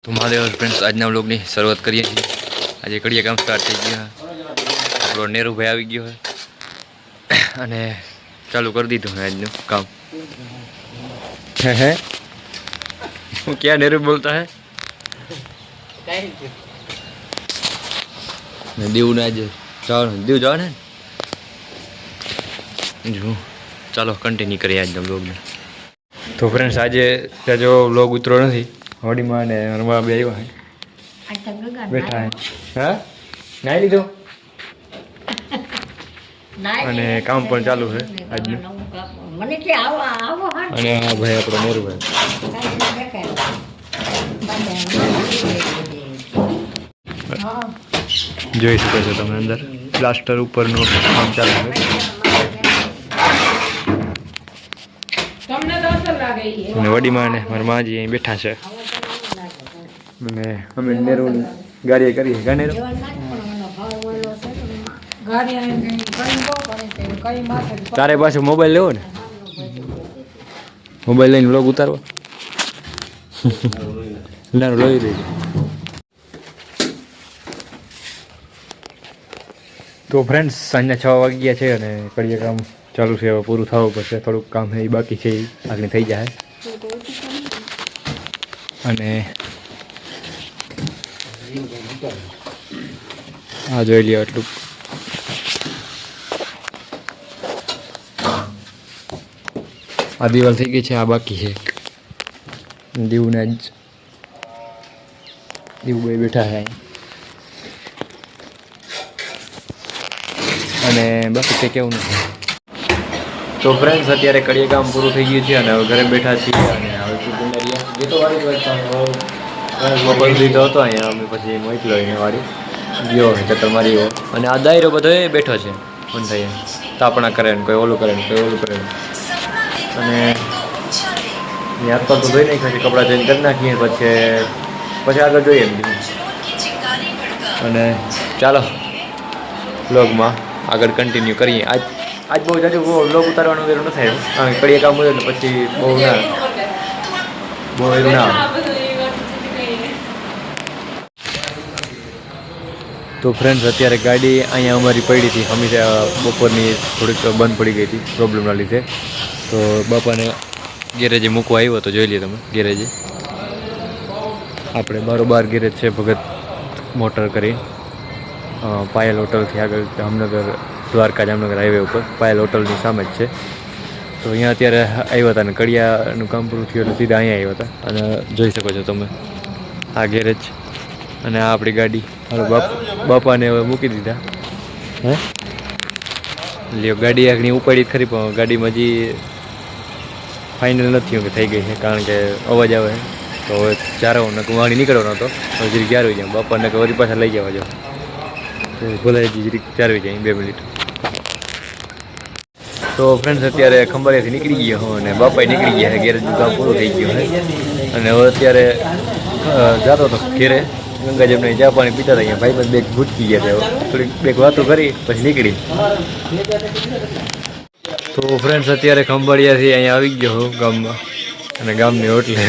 તો મહાદેવ ફ્રેન્ડ્સ આજના વ્લોગની શરૂઆત કરીએ છીએ। આજે કડિયા કામ સ્ટાર્ટ થઈ ગયું છે। આપણો નેરુભાઈ આવી ગયો છે અને ચાલુ કરી દીધું है આજનું કામ। હે હું क्या नेहरू बोलता है દીવ ને આજે જવાનું દીવ જવાનું જો ચાલો કન્ટિન્યુ કરીએ આજના વ્લોગને। તો ફ્રેન્ડ્સ આજે ત્યાં જો વ્લોગ ઉતરો નથી હોડીમાં ને હરવા બે આવ્યા હે બેઠા હે હા નાઈ લીધો અને કામ પણ ચાલુ છે આજનું। અને આ ભાઈ આપણો નેરુભાઈ જોઈ શકો છો તમે અંદર પ્લાસ્ટર ઉપરનું કામ ચાલુ છે। અને વડીમાં ને મારા માજી અહીં બેઠા છે અને અમે નેરુની ગાડીએ કરીએ કા નેરુ તારે પાસે મોબાઈલ લેવો ને મોબાઈલ લઈને વ્લોગ ઉતારવા નાનું લઈ રહી। તો ફ્રેન્ડ્સ સાંજના 6 વાગ્યા છે અને કડિયા કામ ચાલુ છે। હવે પૂરું થવું પડશે થોડુંક કામ છે એ બાકી છે એ આગળ થઈ જાય। અને આ જોઈ લ્યો એટલું આ દિવાલ થઈ ગઈ છે આ બાકી છે। દીવને જ દીવભાઈ બેઠા છે અને બાકી કંઈ કેવું નથી। તો ફ્રેન્ડ્સ અત્યારે કડિયા કામ પૂરું થઈ ગયું છે અને હવે ઘરે બેઠા છીએ અને હવે ગીતો વાળી મોબાઈલ લીધો હતો અહીંયા અમે પછી મોકલો એને વાળી ગયો કે તમારી અને આ દાયરો બધો એ બેઠો છે પણ થઈ તાપણા કરે ને કોઈ ઓલું કરે ને કોઈ ઓલું કરે અને હાથ પર તો ધોઈ નાખ્યા છે કપડાં ચેન્જ કરી નાખીએ પછી આગળ જોઈએ એમ અને ચાલો વ્લોગમાં આગળ કન્ટિન્યુ કરીએ। આજ બહુ જાજુ વ્લોગ ઉતારવાનું વેરું ન થાય કડિયા કામ હોય એટલે પછી બહુ એવું ના આવે। તો ફ્રેન્ડ્સ અત્યારે ગાડી અહીંયા અમારી પડી હતી હંમેશા બપોરની થોડીક બંધ પડી ગઈ હતી પ્રોબ્લેમના લીધે। તો બાપાને ગેરેજે મૂકવા આવ્યો તો જોઈ લઈએ તમે ગેરેજે આપણે બારોબાર ગેરેજ છે ભગત મોટર કરી પાયલ હોટલથી આગળ જામનગર દ્વારકા જામનગર હાઈવે ઉપર પાયલ હોટલની સામે જ છે। તો અહીંયા અત્યારે આવ્યા હતા અને કડિયાનું કામ પૂરું થયું એટલે સીધા અહીંયા આવ્યા હતા અને જોઈ શકો છો તમે આ ગેરેજ અને આ આપણી ગાડી મારો બાપાને હવે મૂકી દીધા હે લ્યો ગાડી આગળ ઉપાડી ખરી પણ ગાડીમાં હજી ફાઇનલ નથી કે થઈ ગઈ છે કારણ કે અવાજ આવે તો હવે ચારો વાણી નીકળવાનો હતો હવે જરી ક્યારે જાય બાપાને કે વળી પાછા લઈ જવા જાવ તો ભલે જરી ચારવી જાય 2 મિનિટ। તો ફ્રેન્ડ્સ અત્યારે ખંભાળિયાથી નીકળી ગયો હું અને બાપાએ નીકળી ગયા છે ગેરેજનું કામ પૂરું થઈ ગયું છે અને હવે અત્યારે જતો હતો ઘેરે ગંગા જમને ચા પાણી પીતા હતા અહીંયા ભાઈ બેગ ભૂટકી ગયા હતા થોડીક બેગ વાતો કરી પછી નીકળી। તો ફ્રેન્ડ્સ અત્યારે ખંભાળિયાથી અહીંયા આવી ગયો હું ગામમાં અને ગામની હોટલે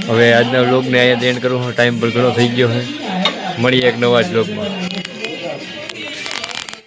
હવે આજના વ્લોગને અહીંયા એન્ડ કરું ટાઈમ પણ ઘણો થઈ ગયો છે। મળીએ એક નવા જ વ્લોગમાં।